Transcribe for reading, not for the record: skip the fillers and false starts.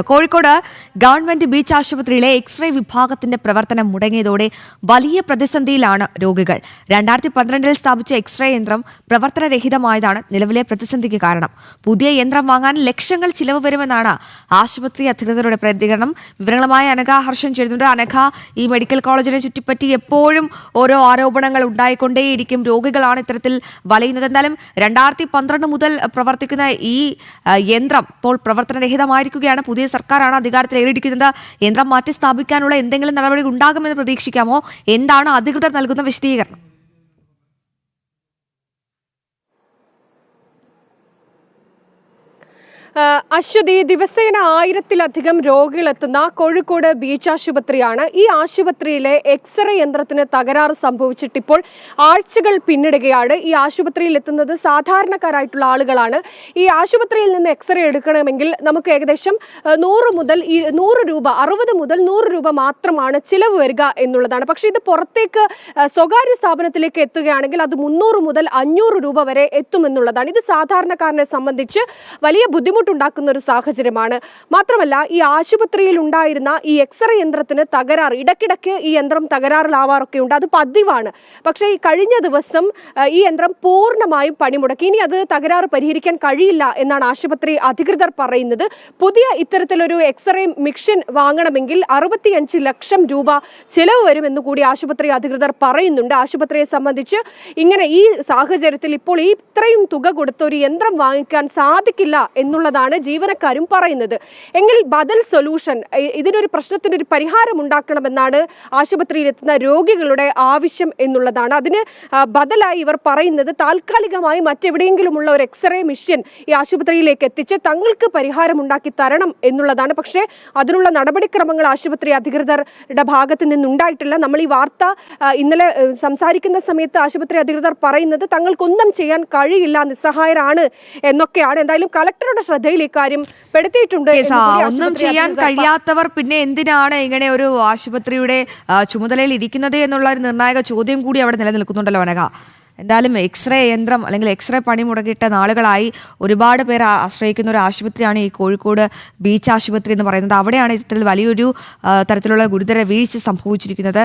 Kozhikode government beach ആശുപത്രിയിലെ x-ray വിഭാഗത്തിന്റെ പ്രവർത്തനം മുടങ്ങിയതോടെ വലിയ പ്രതിസന്ധിയിലാണ് രോഗികൾ. 2012 സ്ഥാപിച്ച എക്സ്റേ യന്ത്രം പ്രവർത്തനരഹിതമായതാണ് നിലവിലെ പ്രതിസന്ധിക്ക് കാരണം. പുതിയ യന്ത്രം വാങ്ങാൻ ലക്ഷങ്ങൾ ചിലവ് വരുമെന്നാണ് ആശുപത്രി അധികൃതരുടെ പ്രതികരണം. വിവരങ്ങളുമായി അനഘ ഹർഷൻ ചേരുന്നുണ്ട്. അനഘ, ഈ മെഡിക്കൽ കോളേജിനെ ചുറ്റിപ്പറ്റി എപ്പോഴും ഓരോ ആരോപണങ്ങൾ ഉണ്ടായിക്കൊണ്ടേയിരിക്കും. രോഗികളാണ് ഇത്തരത്തിൽ വലയുന്നത്. എന്തായാലും 2012 മുതൽ പ്രവർത്തിക്കുന്ന ഈ യന്ത്രം ഇപ്പോൾ പ്രവർത്തനരഹിതമായിരിക്കുകയാണ്. പുതിയ സർക്കാരാണ് അധികാരത്തിൽ ഏറിയിരിക്കുന്നത്. യന്ത്രം മാറ്റി സ്ഥാപിക്കാനുള്ള എന്തെങ്കിലും നടപടി ഉണ്ടാകുമെന്ന് പ്രതീക്ഷിക്കാമോ? എന്താണ് അധികൃതർ നൽകുന്ന വിശദീകരണം? അശ്വതി, ദിവസേന 1000-ലധികം രോഗികളെത്തുന്ന കോഴിക്കോട് ബീച്ച് ആശുപത്രിയാണ്. ഈ ആശുപത്രിയിലെ എക്സ്റേ യന്ത്രത്തിന് തകരാറ് സംഭവിച്ചിട്ടിപ്പോൾ ആഴ്ചകൾ പിന്നിടുകയാണ്. ഈ ആശുപത്രിയിൽ എത്തുന്നത് സാധാരണക്കാരായിട്ടുള്ള ആളുകളാണ്. ഈ ആശുപത്രിയിൽ നിന്ന് എക്സ്റേ എടുക്കണമെങ്കിൽ നമുക്ക് ഏകദേശം 60 മുതൽ 100 രൂപ മാത്രമാണ് ചിലവ് വരിക എന്നുള്ളതാണ്. പക്ഷേ ഇത് പുറത്തേക്ക് സ്വകാര്യ സ്ഥാപനത്തിലേക്ക് എത്തുകയാണെങ്കിൽ അത് 300 മുതൽ 500 രൂപ വരെ എത്തുമെന്നുള്ളതാണ്. ഇത് സാധാരണക്കാരനെ സംബന്ധിച്ച് വലിയ ബുദ്ധിമുട്ടുണ്ടാക്കുന്ന ഒരു സാഹചര്യമാണ്. മാത്രമല്ല, ഈ ആശുപത്രിയിൽ ഉണ്ടായിരുന്ന ഈ എക്സ്റേ യന്ത്രത്തിന് തകരാറ്, ഇടയ്ക്കിടയ്ക്ക് ഈ യന്ത്രം തകരാറിലാവാറൊക്കെ ഉണ്ട്, അത് പതിവാണ്. പക്ഷേ ഈ കഴിഞ്ഞ ദിവസം ഈ യന്ത്രം പൂർണ്ണമായും പണിമുടക്കി. ഇനി അത് തകരാറ് പരിഹരിക്കാൻ കഴിയില്ല എന്നാണ് ആശുപത്രി അധികൃതർ പറയുന്നത്. പുതിയ ഇത്തരത്തിലൊരു എക്സ്റേ മെഷീൻ വാങ്ങണമെങ്കിൽ 65 ലക്ഷം രൂപ ചിലവ് വരുമെന്ന് കൂടി ആശുപത്രി അധികൃതർ പറയുന്നുണ്ട്. ആശുപത്രിയെ സംബന്ധിച്ച് ഇങ്ങനെ ഈ സാഹചര്യത്തിൽ ഇപ്പോൾ ഇത്രയും തുക കൊടുത്ത ഒരു യന്ത്രം വാങ്ങിക്കാൻ സാധിക്കില്ല എന്നുള്ളതാണ് ജീവനക്കാരും പറയുന്നത്. എങ്കിൽ ബദൽ സൊല്യൂഷൻ, ഇതിനൊരു പ്രശ്നത്തിനൊരു പരിഹാരം ഉണ്ടാക്കണമെന്നാണ് ആശുപത്രിയിലെത്തുന്ന രോഗികളുടെ ആവശ്യം എന്നുള്ളതാണ്. അതിന് ബദലായി ഇവർ പറയുന്നത് താൽക്കാലികമായി മറ്റെവിടെയെങ്കിലുമുള്ള ഒരു എക്സ്റേ മെഷീൻ ഈ ആശുപത്രിയിലേക്ക് എത്തിച്ച് തങ്ങൾക്ക് പരിഹാരം ഉണ്ടാക്കി തരണം എന്നുള്ളതാണ്. പക്ഷേ അതിനുള്ള നടപടിക്രമങ്ങൾ ആശുപത്രി അധികൃതരുടെ ഭാഗത്ത് നിന്നുണ്ടായിട്ടില്ല. നമ്മൾ ഈ വാർത്ത ഇന്നലെ സംസാരിക്കുന്ന സമയത്ത് ആശുപത്രി അധികൃതർ പറയുന്നത് തങ്ങൾക്കൊന്നും ചെയ്യാൻ കഴിയില്ല, നിസ്സഹായരാണ് എന്നൊക്കെയാണ്. എന്തായാലും കളക്ടറുടെ ശ്രദ്ധയിൽ ഇക്കാര്യം പെടുത്തിയിട്ടുണ്ട്. ഒന്നും ചെയ്യാൻ കഴിയാത്തവർ പിന്നെ എന്തിനാണ് ഇങ്ങനെ ഒരു ആശുപത്രിയുടെ ചുമതലയിൽ ഇരിക്കുന്നത് എന്നുള്ള ഒരു നിർണായക ചോദ്യം കൂടി അവിടെ നിലനിൽക്കുന്നുണ്ടല്ലോ അനഘ. എന്തായാലും എക്സ്റേ യന്ത്രം അല്ലെങ്കിൽ എക്സ്റേ പണി മുടക്കിയിട്ട് നാളുകളായി ഒരുപാട് പേർ ആശ്രയിക്കുന്ന ഒരു ആശുപത്രിയാണ് ഈ കോഴിക്കോട് ബീച്ച് ആശുപത്രി എന്ന് പറയുന്നത്. അവിടെയാണ് ഇത്തരത്തിൽ വലിയൊരു തരത്തിലുള്ള ഗുരുതര വീഴ്ച സംഭവിച്ചിരിക്കുന്നത്.